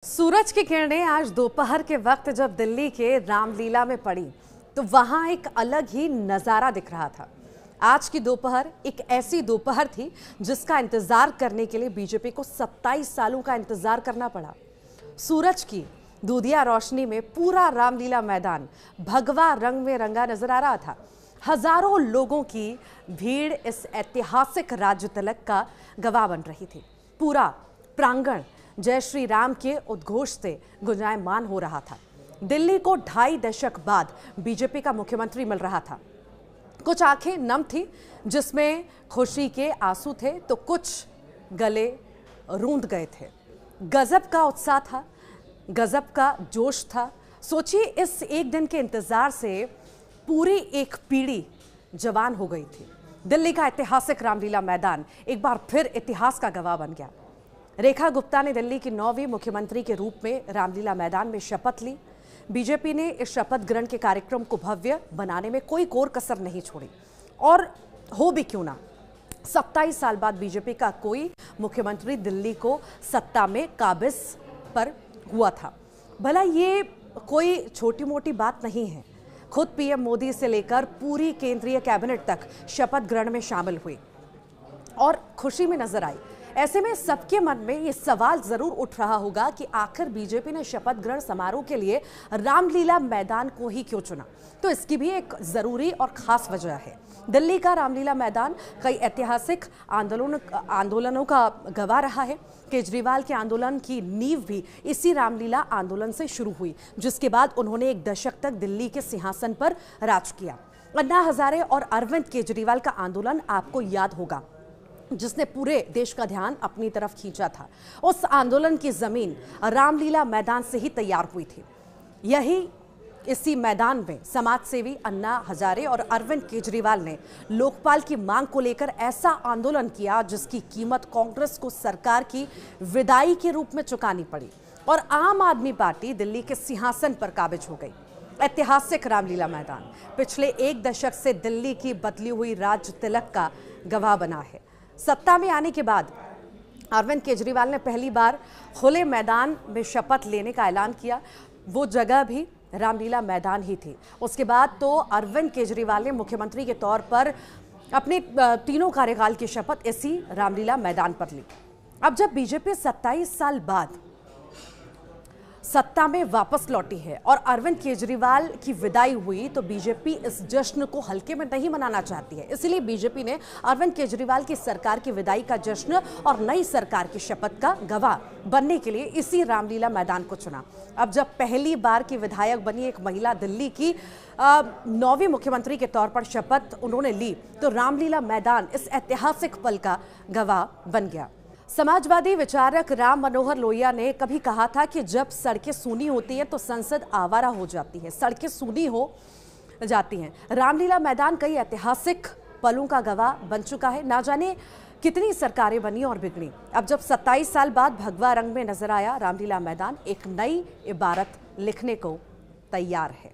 सूरज की किरणें आज दोपहर के वक्त जब दिल्ली के रामलीला में पड़ी तो वहां एक अलग ही नजारा दिख रहा था। आज की दोपहर एक ऐसी दोपहर थी जिसका इंतजार करने के लिए बीजेपी को 27 सालों का इंतजार करना पड़ा। सूरज की दूधिया रोशनी में पूरा रामलीला मैदान भगवा रंग में रंगा नजर आ रहा था। हजारों लोगों की भीड़ इस ऐतिहासिक राज्य तिलक का गवाह बन रही थी। पूरा प्रांगण जय श्री राम के उद्घोष से गुंजायमान हो रहा था। दिल्ली को 2.5 दशक बाद बीजेपी का मुख्यमंत्री मिल रहा था। कुछ आंखें नम थी जिसमें खुशी के आंसू थे तो कुछ गले रूंध गए थे। गजब का उत्साह था, गजब का जोश था। सोचिए, इस एक दिन के इंतजार से पूरी एक पीढ़ी जवान हो गई थी। दिल्ली का ऐतिहासिक रामलीला मैदान एक बार फिर इतिहास का गवाह बन गया। रेखा गुप्ता ने दिल्ली की 9वीं मुख्यमंत्री के रूप में रामलीला मैदान में शपथ ली। बीजेपी ने इस शपथ ग्रहण के कार्यक्रम को भव्य बनाने में कोई कोर कसर नहीं छोड़ी। और हो भी क्यों ना, 27 साल बाद बीजेपी का कोई मुख्यमंत्री दिल्ली को सत्ता में काबिज पर हुआ था। भला ये कोई छोटी मोटी बात नहीं है। खुद पीएम मोदी से लेकर पूरी केंद्रीय कैबिनेट तक शपथ ग्रहण में शामिल हुई और खुशी में नजर आई। ऐसे में सबके मन में ये सवाल जरूर उठ रहा होगा कि आखिर बीजेपी ने शपथ ग्रहण समारोह के लिए रामलीला मैदान को ही क्यों चुना। तो इसकी भी एक जरूरी और खास वजह है। दिल्ली का रामलीला मैदान कई ऐतिहासिक आंदोलनों का गवाह रहा है। केजरीवाल के आंदोलन की नींव भी इसी रामलीला आंदोलन से शुरू हुई, जिसके बाद उन्होंने एक दशक तक दिल्ली के सिंहासन पर राज किया। अन्ना हजारे और अरविंद केजरीवाल का आंदोलन आपको याद होगा, जिसने पूरे देश का ध्यान अपनी तरफ खींचा था। उस आंदोलन की जमीन रामलीला मैदान से ही तैयार हुई थी। इसी मैदान में समाज सेवी अन्ना हजारे और अरविंद केजरीवाल ने लोकपाल की मांग को लेकर ऐसा आंदोलन किया जिसकी कीमत कांग्रेस को सरकार की विदाई के रूप में चुकानी पड़ी और आम आदमी पार्टी दिल्ली के सिंहासन पर काबिज हो गई। ऐतिहासिक रामलीला मैदान पिछले एक दशक से दिल्ली की बदली हुई राज्य तिलक का गवाह बना है। सत्ता में आने के बाद अरविंद केजरीवाल ने पहली बार खुले मैदान में शपथ लेने का ऐलान किया। वो जगह भी रामलीला मैदान ही थी। उसके बाद तो अरविंद केजरीवाल ने मुख्यमंत्री के तौर पर अपने 3 कार्यकाल की शपथ इसी रामलीला मैदान पर ली। अब जब बीजेपी 27 साल बाद सत्ता में वापस लौटी है और अरविंद केजरीवाल की विदाई हुई तो बीजेपी इस जश्न को हल्के में नहीं मनाना चाहती है। इसलिए बीजेपी ने अरविंद केजरीवाल की सरकार की विदाई का जश्न और नई सरकार की शपथ का गवाह बनने के लिए इसी रामलीला मैदान को चुना। अब जब पहली बार की विधायक बनी एक महिला दिल्ली की 9वीं मुख्यमंत्री के तौर पर शपथ उन्होंने ली तो रामलीला मैदान इस ऐतिहासिक पल का गवाह बन गया। समाजवादी विचारक राम मनोहर लोहिया ने कभी कहा था कि जब सड़कें सूनी होती हैं तो संसद आवारा हो जाती है। सड़कें सूनी हो जाती हैं। रामलीला मैदान कई ऐतिहासिक पलों का गवाह बन चुका है। ना जाने कितनी सरकारें बनी और बिगड़ी। अब जब 27 साल बाद भगवा रंग में नजर आया रामलीला मैदान, एक नई इबारत लिखने को तैयार है।